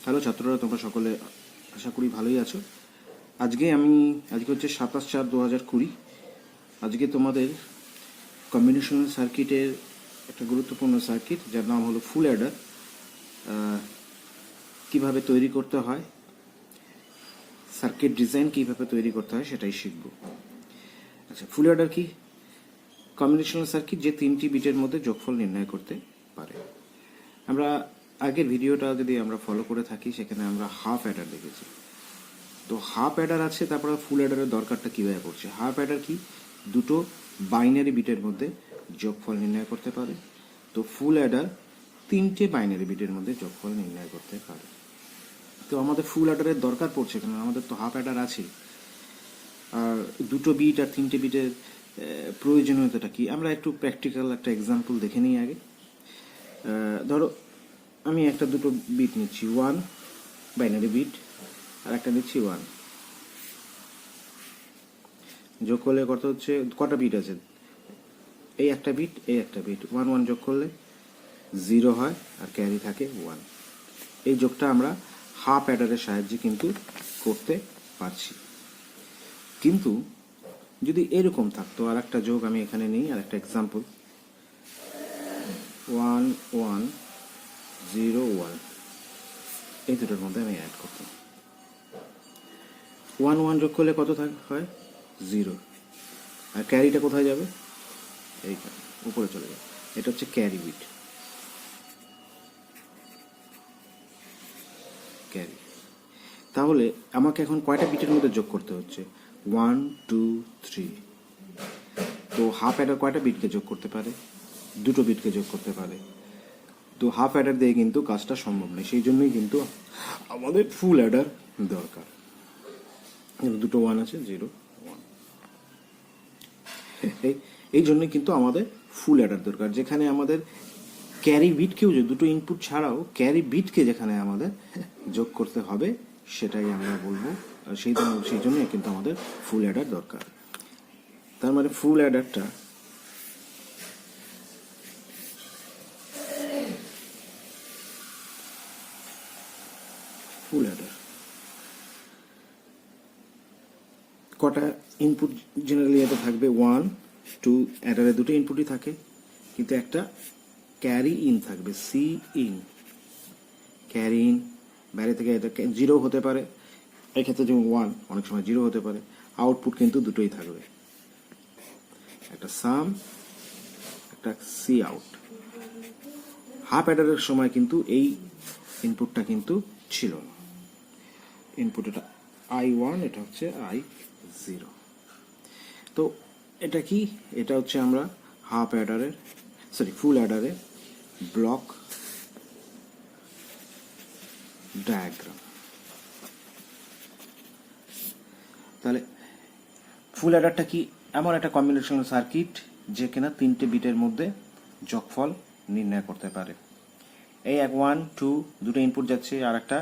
Hello ছাত্ররা, তোমরা সকলে আশা করি ভালোই আছো। আজকে হচ্ছে 27/4/2020। আজকে তোমাদের কম্বিনেশনাল সার্কিটের একটা গুরুত্বপূর্ণ সার্কিট যার নাম হলো ফুল অ্যাডার কীভাবে তৈরি করতে হয়, সার্কিট ডিজাইন কীভাবে তৈরি করতে হয় সেটাই শিখব। আচ্ছা, ফুল অ্যাডার কি? কম্বিনেশনাল সার্কিট যে 3টি বিটের মধ্যে যোগফল নির্ণয় করতে পারে। আমরা আগের ভিডিওটা যদি আমরা ফলো করে থাকি সেখানে আমরা হাফ অ্যাডার দেখেছি। তো হাফ অ্যাডার আছে, তারপরে ফুল অ্যাডারের দরকারটা কীভাবে পড়ছে। হাফ অ্যাডার কি? দুটো বাইনারি বিটের মধ্যে যোগফল নির্ণয় করতে পারে। তো ফুল অ্যাডার 3টে বাইনারি বিটের মধ্যে যোগফল নির্ণয় করতে পারে। তো আমাদের ফুল অ্যাডারের দরকার পড়ছে কারণ আমাদের তো হাফ অ্যাডার আছে। আর দুটো বিট আর 3টে বিটের প্রয়োজনীয়তাটা কি, আমরা একটু প্র্যাকটিক্যাল একটা এক্সাম্পল দেখে নিই আগে। ধরো আমি দুটো বিট নিচ্ছি, 1 বাইনারি বিট, আর একটা নিচ্ছি 1। যোগ করলে কত হচ্ছে? কটা বিট আছে? এই একটা বিট, এই একটা বিট, 1 1 যোগ করলে 0 হয় আর ক্যারি থাকে 1। এই যোগটা আমরা হাফ অ্যাডারের সাহায্যে কিন্তু করতে পারছি। কিন্তু যদি এরকম থাকতো, আর একটা যোগ আমি এখানে নিই, আর একটা এক্সাম্পল, 1 1 0 1, এই দুটোর মধ্যে আমি অ্যাড করতাম। 1 1 যোগ করলে কত হয়? 0। আর ক্যারিটা কোথায় যাবে? এইখানে উপরে চলে যাবে। এটা হচ্ছে ক্যারি বিট, ক্যারি। তাহলে আমাকে এখন কয়টা বিটের মধ্যে যোগ করতে হচ্ছে? 1 2 3। তো হাফ অ্যাডার কয়টা বিটকে যোগ করতে পারে? দুটো বিটকে যোগ করতে পারে। তো হাফ অ্যাডার দিয়ে কিন্তু কাজটা সম্ভব নয়, সেই জন্যই কিন্তু আমাদের ফুল অ্যাডার দরকার। দুটো 1 আছে, 0 1। এই জন্যই কিন্তু আমাদের ফুল অ্যাডার দরকার, যেখানে আমাদের ক্যারি বিটকেও, দুটো ইনপুট ছাড়াও ক্যারি বিটকে যেখানে আমাদের যোগ করতে হবে, সেটাই আমরা বলবো। সেই জন্যই কিন্তু আমাদের ফুল অ্যাডার দরকার। তার মানে ফুল অ্যাডারটা ফুল অ্যাডার কটা ইনপুট জেনারেলি এটা থাকবে? 1 2। অ্যাডারে দুটো ইনপুটই থাকে, কিন্তু একটা ক্যারি ইন থাকবে, সি ইন, ক্যারি ইন। বাইরে থেকে এটা 0 হতে পারে, এক্ষেত্রে যেমন 1, অনেক সময় 0 হতে পারে। আউটপুট কিন্তু দুটোই থাকবে, একটা সাম, একটা সি আউট। হাফ অ্যাডারের সময় কিন্তু এই ইনপুটটা কিন্তু ছিল না। ইনপুট এটা I1, এটা হচ্ছে I0। তো এটা কি? এটা হচ্ছে আমরা হাফ অ্যাডারের, ফুল অ্যাডারের ব্লক ডায়াগ্রাম। তাহলে ফুল অ্যাডারটা কি? এমন একটা কম্বিনেশনাল সার্কিট যে কিনা 3টে বিটের মধ্যে যোগফল নির্ণয় করতে পারে। এই 1 2 দুটো ইনপুট যাচ্ছে, আর একটা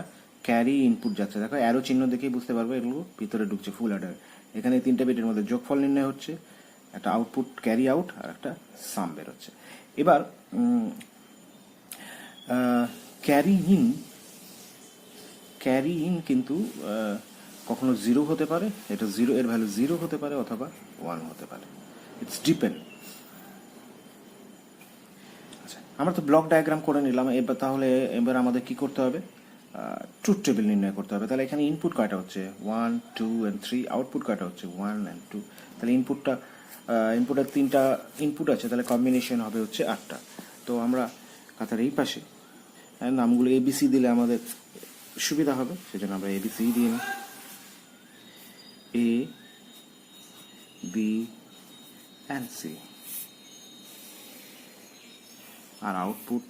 ক্যারি ইনপুট যাচ্ছে। দেখো অ্যারো চিহ্ন দেখেই বুঝতে পারবে এগুলো ভিতরে ঢুকছে ফুল অ্যাডার। এখানে 3টে বিটের মধ্যে যোগফল নির্ণয় হচ্ছে, একটা আউটপুট ক্যারি আউট আর একটা সাম বেরোচ্ছে। এবার ক্যারি ইন কিন্তু কখনো 0 হতে পারে, এটা 0, এর ভ্যালু 0 হতে পারে, অথবা 1 হতে পারে। It's depend. আচ্ছা, আমরা তো ব্লক ডায়াগ্রাম করে নিলাম। এবার আমাদের কি করতে হবে? ট্রুথ টেবিল নির্ণয় করতে হবে। তাহলে এখানে ইনপুট কয়টা হচ্ছে? 1 2 and 3। আউটপুট কয়টা হচ্ছে? 1 and 2। তাহলে ইনপুটের 3টা ইনপুট আছে, তাহলে কম্বিনেশন হবে হচ্ছে 8টা। তো আমরা খাতার এই পাশে নামগুলো ABC দিলে আমাদের সুবিধা হবে, সেজন্য আমরা ABC দিই না। A B and C। আর আউটপুট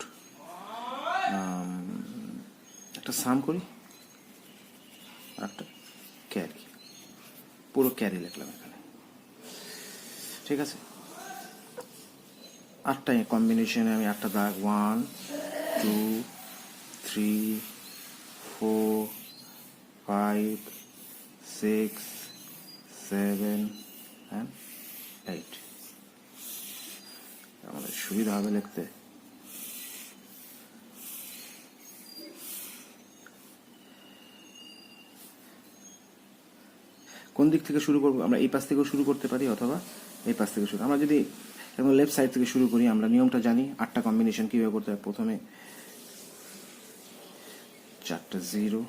একটা সাম করি, আর একটা ক্যারি, পুরো ক্যারি লিখলাম এখানে। ঠিক আছে, 8টা কম্বিনেশনে আমি 8টা দাগ, 1 2 3 4 5 6 7 and 8। আমাদের সুবিধা হবে লিখতে। কোন দিক থেকে শুরু করব? আমরা এই পাশ থেকেও শুরু করতে পারি অথবা এই পাশ থেকে শুরু। আমরা যদি এবং লেফট সাইড থেকে শুরু করি, আমরা নিয়মটা জানি, 8টা কম্বিনেশন কিভাবে করতে হয়। প্রথমে 4টা 0,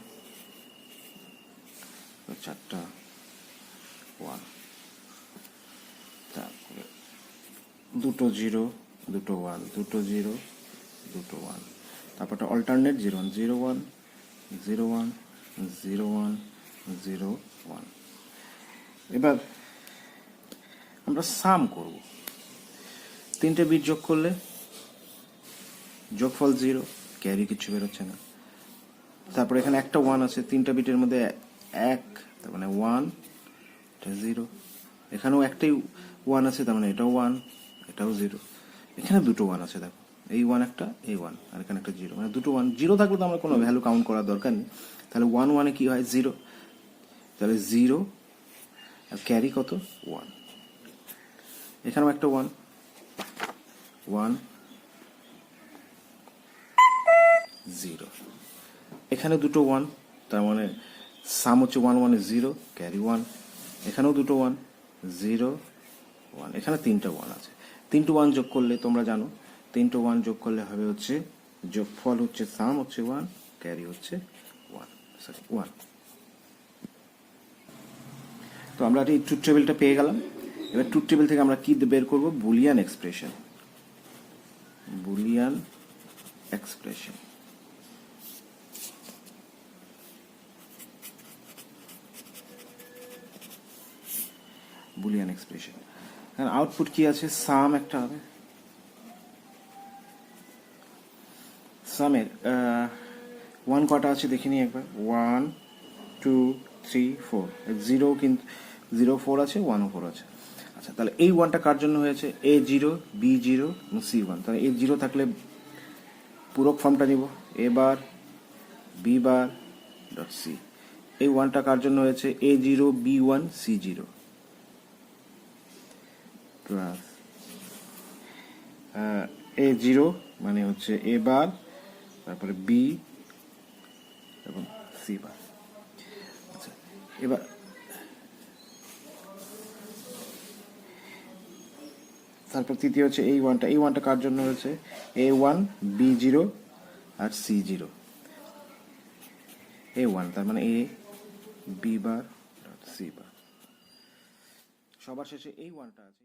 4টা 1, তারপরে 2টো 0, 2টো 1, 2টো 0, 2টো 1, তারপরটা অল্টারনেট 0 1 0 1 0 1 0 1 0 1। এবার আমরা সাম করব। 3টে বিট যোগ করলে যোগফল 0, ক্যারি কিছু বেরোচ্ছে না। তারপর এখানে একটা 1 আছে, 3টা বিটের মধ্যে 1, তার মানে 1, এটা 0। এখানেও একটাই 1 আছে, তার মানে এটাও 1, এটাও 0। এখানে 2টো 1 আছে, দেখো, এই 1 একটা, এই 1, আর এখানে একটা 0, মানে 2টো 1। 0 থাকলে তো আমরা কোনো ভ্যালু কাউন্ট করার দরকার নেই। তাহলে 1 1 এ কি হয়? 0। তাহলে 0 আর ক্যারি কত? 1। এখানেও একটা 1 1 0। এখানে দুটো 1, তার মানে সাম হচ্ছে 1 1 0, ক্যারি 1। এখানেও দুটো 1 0 1। এখানে 3টা 1 আছে। 3টে 1 যোগ করলে তোমরা জানো, 3টে 1 যোগ করলে হবে হচ্ছে যোগফল হচ্ছে সাম হচ্ছে 1, ক্যারি হচ্ছে 1। তো আমরা এই ট্রুথ টেবিলটা পেয়ে গেলাম। এবার ট্রুথ টেবিল থেকে আমরা কি বের করব? Boolean expression. Boolean expression. Boolean expression. কারণ আউটপুট কি আছে? সাম একটা হবে। সামের 1 কটা আছে দেখে নিই একবার। 1 2 3 4। 0 কিন্তু 0 4 আছে, 1 4 আছে। আচ্ছা, তাহলে এই 1টা কার জন্য হয়েছে? A0 B0 এবং C1। তাহলে A0 থাকলে পূরক ফর্মটা নিব, A bar B bar dot C। এই 1টা কার জন্য হয়েছে? A0 B1 C0 plus A0 মানে হচ্ছে A বার, তারপরে B এবং C বার। আচ্ছা, এবার তারপর তৃতীয় হচ্ছে এই 1টা। এই 1টা কার জন্য হয়েছে? A1 B0 আর C0। A1 তার মানে A B bar dot C বার। সবার শেষে এই 1টা আছে,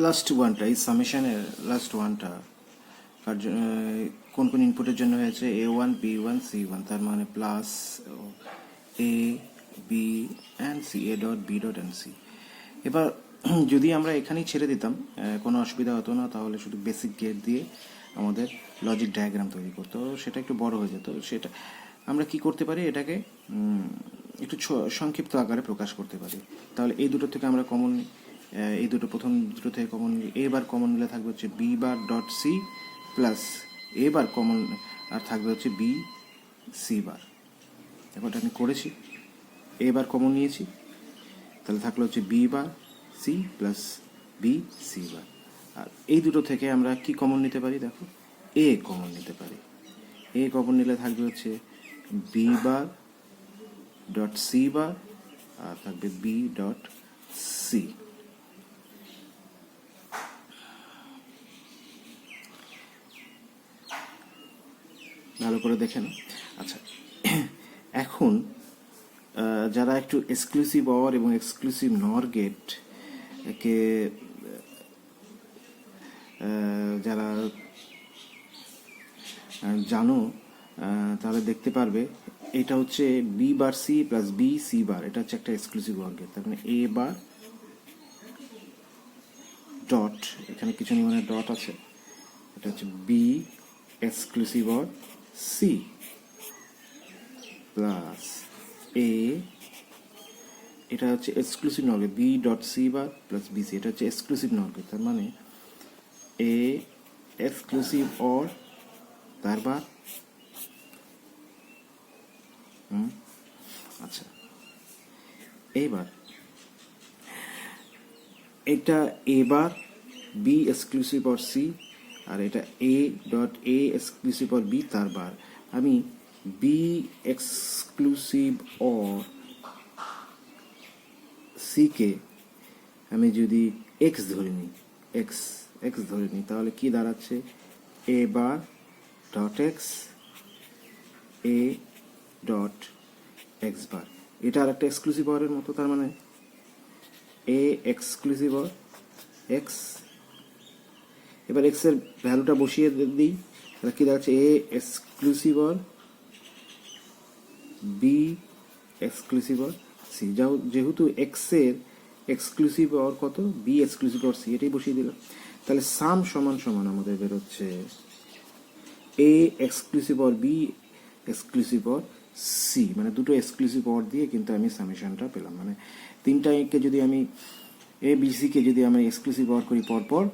লাস্ট 1টা, এই সামেশনের লাস্ট 1টা কোন কোন ইনপুটের জন্য হয়েছে? A1 B1 C1, তার মানে plus A B and C, A dot B dot and C। এবার যদি আমরা এখানেই ছেড়ে দিতাম কোনো অসুবিধা হতো না, তাহলে শুধু বেসিক গেট দিয়ে আমাদের লজিক ডায়াগ্রাম তৈরি করতে হতো, সেটা একটু বড় হয়ে যেত। সেটা আমরা কি করতে পারি? এটাকে একটু সংক্ষিপ্ত আকারে প্রকাশ করতে পারি। তাহলে এই দুটো থেকে আমরা কমন, এই দুটো প্রথম দুটো থেকে কমন নিই। এ বার কমন নিলে থাকবে হচ্ছে B bar dot C plus A bar common আর থাকবে হচ্ছে বি সি বার। এবারটা আমি করেছি, এ বার কমন নিয়েছি, তাহলে থাকলো হচ্ছে B bar C plus B C bar. আর এই দুটো থেকে আমরা কি কমন নিতে পারি? দেখো, এ কমন নিতে পারি। এ কমন নিলে থাকবে হচ্ছে B bar dot C bar আর থাকবে বি ডট সি। ভালো করে দেখেন। আচ্ছা, এখন যারা একটু এক্সক্লুসিভ অর এবং এক্সক্লুসিভ নর গেট কে যারা জানো, তাহলে দেখতে পারবে এটা হচ্ছে B bar C plus B C bar, এটা হচ্ছে একটা এক্সক্লুসিভ অর গেট। তার মানে এ বার ডট, এখানে কিছু নিয়মের ডট আছে, এটা হচ্ছে B exclusive or C plus A, এটা হচ্ছে exclusive nor gate, B dot C bar plus B C, এটা হচ্ছে এক্সক্লুসিভ নর গেট। তার মানে এ এক্সক্লুসিভ অর তারবার আচ্ছা, এইবার এটা A bar B exclusive or C, আর এটা A dot A exclusive or B তার বার। আমি বি এক্সক্লুসিভ অর সি কে আমি যদি এক্স ধরে নিই, এক্স ধরে নিই, তাহলে কি দাঁড়াচ্ছে A bar dot X, A dot X bar. এটা আর একটা এক্সক্লুসিভ অরের মতো, তার মানে এ এক্সক্লুসিভ অর এক্স। এবার এক্স এর ভ্যালুটা বসিয়ে দিই, তাহলে কি দাঁড়াচ্ছে A exclusive or B exclusive or C. যেহেতু এক্স এর এক্সক্লুসিভ অর কত, বি এক্সক্লুসিভ অর সি, এটাই বসিয়ে দিলাম। তাহলে সাম সমান সমান আমাদের বেরোচ্ছে A exclusive or B exclusive or C, মানে দুটো এক্সক্লুসিভ অর দিয়ে কিন্তু আমি সামেশনটা পেলাম। মানে তিনটাকে যদি আমি এ বি সি কে যদি আমি এক্সক্লুসিভ অর করি পরপর,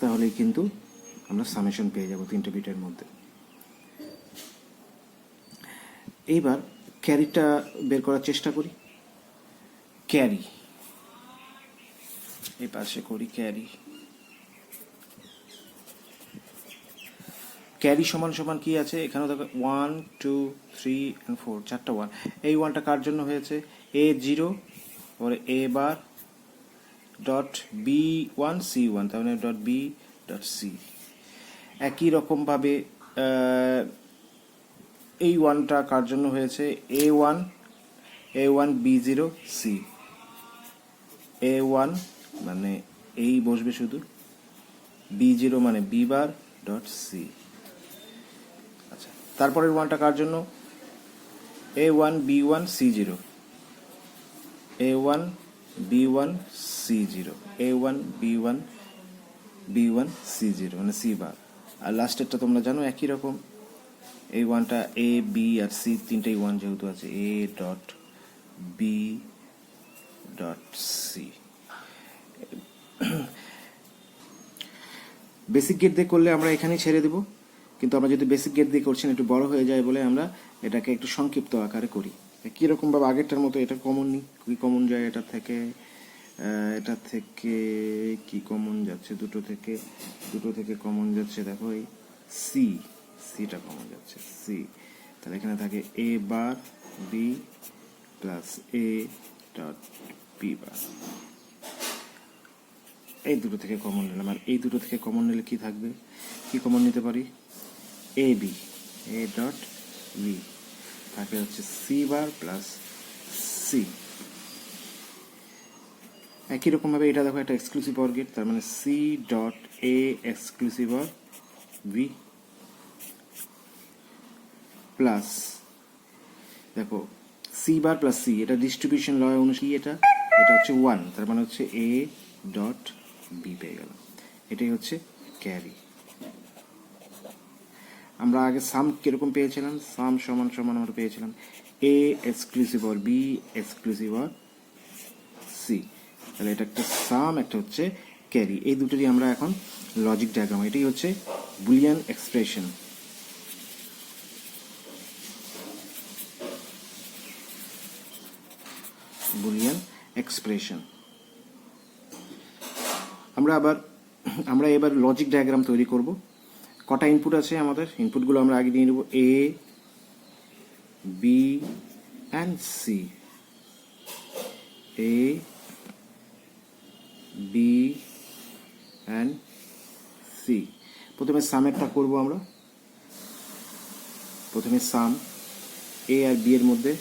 তাহলে কিন্তু আমরা সামেশন পেয়ে যাব তিনটে বিটের মধ্যে। এইবার ক্যারিটা বের করার চেষ্টা করি। ক্যারি এই পাশে করি, ক্যারি সমান সমান কি আছে এখানেও দেখো 1 2 3 and 4, চারটা 1। এই 1টা কার জন্য হয়েছে, এ 0 পরে এ বার ডট বি 1 সি 1, তার মানে ডট বি ডট সি। একই রকমভাবে এই 1টা কার জন্য হয়েছে, এ 1 বি 0 সি, এ 1 মানে এই বসবে শুধু, বি 0 মানে বি বার ডট সি। আচ্ছা, তারপরের 1টা কার জন্য, এ 1 বি 1 সি 0, এ 1 বি 1 সি 0, এ 1 বি 1 বি 1 সি 0 মানে সি বার। আর লাস্টেরটা তোমরা জানো একই রকম, এই 1টা এ বি আর সি তিনটেই 1 যেহেতু আছে, A dot B dot C. Basic gate দিয়ে করলে আমরা এখানেই ছেড়ে দেব, কিন্তু আমরা যদি বেসিক গেট দিয়ে করছি না, একটু বড় হয়ে যায় বলে আমরা এটাকে একটু সংক্ষিপ্ত আকারে করি। কীরকম ভাবে আগেরটার মতো এটা কমন নিই, কি কমন যায় এটা থেকে কি কমন যাচ্ছে, দুটো থেকে কমন যাচ্ছে, দেখো এই সিটা কমন যাচ্ছে সি। তাহলে এখানে থাকে A bar B plus A dot B bar. এই দুটো থেকে কমন নিলাম, আর এই দুটো থেকে কমন নিলে কি থাকবে, কি কমন নিতে পারি, A B, A dot B থাকে হচ্ছে সি বার প্লাস সি। একই রকম ভাবে এটা দেখো একটা এক্সক্লুসিভ অর গেট, তার মানে C dot A exclusive or B plus, দেখো সি বার প্লাস সি, এটা ডিস্ট্রিবিউশন ল অনুযায়ী এটা হচ্ছে 1, তার মানে হচ্ছে এ ডট বি পেয়ে গেলাম। এটাই হচ্ছে ক্যারি। আমরা আগে সাম কিরকম পেয়েছিলাম, সাম সমান সমান আমরা পেয়েছিলাম A exclusive or B exclusive or C. তাহলে এটা একটা সাম, একটা হচ্ছে ক্যারি। এই দুটোরই আমরা এখন লজিক ডায়াগ্রাম, এটাই হচ্ছে বুলিয়ান এক্সপ্রেশন। Boolean expression. আমরা এবার লজিক ডায়াগ্রাম তৈরি করব। কটা ইনপুট আছে আমাদের, ইনপুটগুলো আমরা আগে নিয়ে নেব, A B and C, A B and C. প্রথমে সামেরটা করব আমরা। প্রথমে সাম এ আর বি এর মধ্যে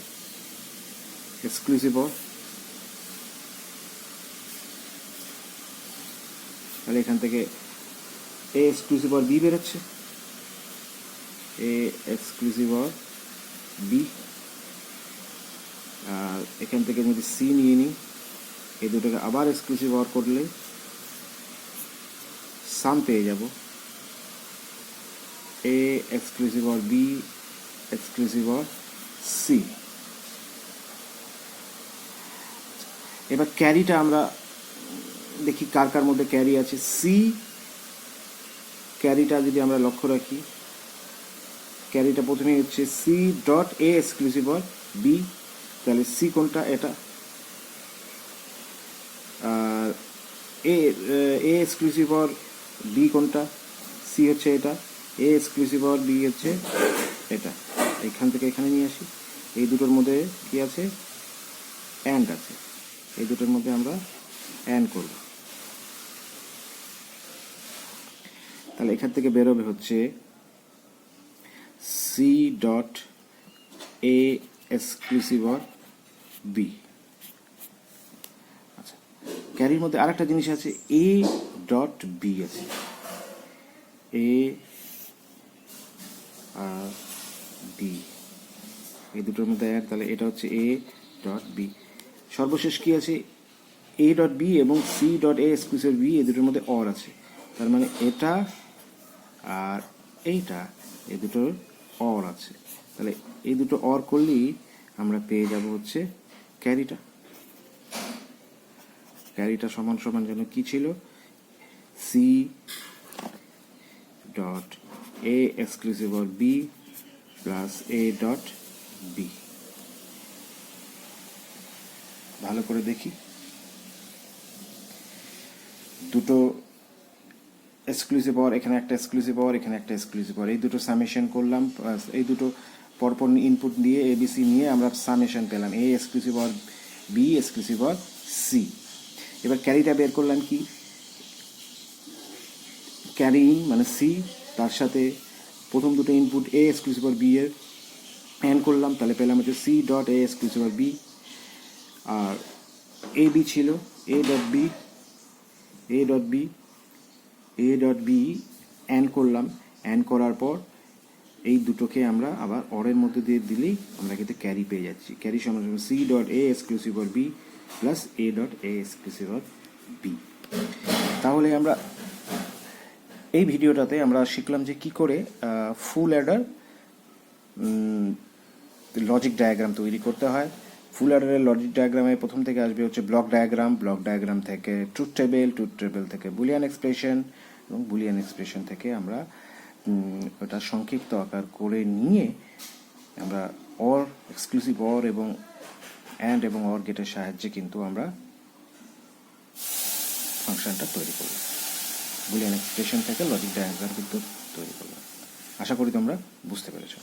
এক্সক্লুসিভ অর, তাহলে এখান থেকে এ এক্সক্লুসিভ অর বি বেরোচ্ছে, এ এক্সক্লুসিভ অর বি। আর এখান থেকে যদি সি নিয়ে নিই, এই দুটোকে আবার এক্সক্লুসিভ অর করলে সাম পেয়ে যাব, A exclusive or B exclusive or C. এবার ক্যারিটা আমরা দেখি কার কার মধ্যে ক্যারি আছে, সি। ক্যারিটা যদি আমরা লক্ষ্য রাখি, ক্যারিটা প্রথমে হচ্ছে C dot A exclusive or B, তাহলে সি কোনটা, এটা। আর এ এক্সক্লুসিভ অর বি কোনটা, সি হচ্ছে এটা, এ এক্সক্লুসিভ অর বি হচ্ছে এটা। এখান থেকে এখানে নিয়ে আসি, এই দুটোর মধ্যে কি আছে, অ্যান্ড আছে, এই দুটোর মধ্যে আমরা অ্যান্ড করব। তাহলে এখান থেকে বেরোবে হচ্ছে C dot A exclusive or B. আচ্ছা, ক্যারির মধ্যে আরেকটা জিনিস আছে, এ ডট বি আছে, এ আর বি, এই দুটোর মধ্যে অ্যাড, তাহলে এটা হচ্ছে এ ডট বি। সর্বশেষ কি আছে, এ ডট বি এবং C dot A exclusive B, এই দুটোর মধ্যে অর আছে, তার মানে এটা আর এইটা এই দুটোর অর আছে। তাহলে এই দুটো অর করলেই আমরা পেয়ে যাব হচ্ছে ক্যারিটা। ক্যারিটা সমান সমান যেন কি ছিল, C dot A exclusive or B plus A dot B. ভালো করে দেখি, দুটো এক্সক্লুসিভ অর, এখানে একটা এক্সক্লুসিভ অর, এখানে একটা এক্সক্লুসিভ অর, এই দুটো সামেশন করলাম, এই দুটো পরপর ইনপুট দিয়ে এবিসি নিয়ে আমরা সামেশন পেলাম, A exclusive or B exclusive or C. এবার ক্যারিটা বের করলাম কি, ক্যারি ইন মানে সি, তার সাথে প্রথম দুটো input A exclusive or B এর অ্যান্ড করলাম, তাহলে পেলাম হচ্ছে C dot A exclusive or B. আর এ বি ছিল A dot B, A dot B, A dot B and করলাম, অ্যান্ড করার পর এই দুটোকে আমরা আবার অরের মধ্যে দিয়ে দিলেই আমরা কিন্তু ক্যারি পেয়ে যাচ্ছি। ক্যারি সমান সমান C dot A exclusive or B plus A dot A exclusive or B. তাহলে আমরা এই ভিডিওটাতে আমরা শিখলাম যে কি করে ফুল অ্যাডার লজিক ডায়াগ্রাম তৈরি করতে হয়। ফুল অ্যাডারের লজিক ডায়াগ্রামে প্রথম থেকে আসবে হচ্ছে ব্লক ডায়াগ্রাম, ব্লক ডায়াগ্রাম থেকে ট্রুথ টেবিল, ট্রুথ টেবিল থেকে বুলিয়ান এক্সপ্রেশন, এবং বুলিয়ান এক্সপ্রেশন থেকে আমরা ওটা সংক্ষিপ্ত আকার করে নিয়ে আমরা অর, এক্সক্লুসিভ অর এবং অ্যান্ড এবং অর গেটের সাহায্যে কিন্তু আমরা ফাংশনটা তৈরি করব। বুলিয়ান এক্সপ্রেশন থেকে লজিক ডায়াগ্রাম কিন্তু তৈরি করব। আশা করি তোমরা বুঝতে পেরেছো।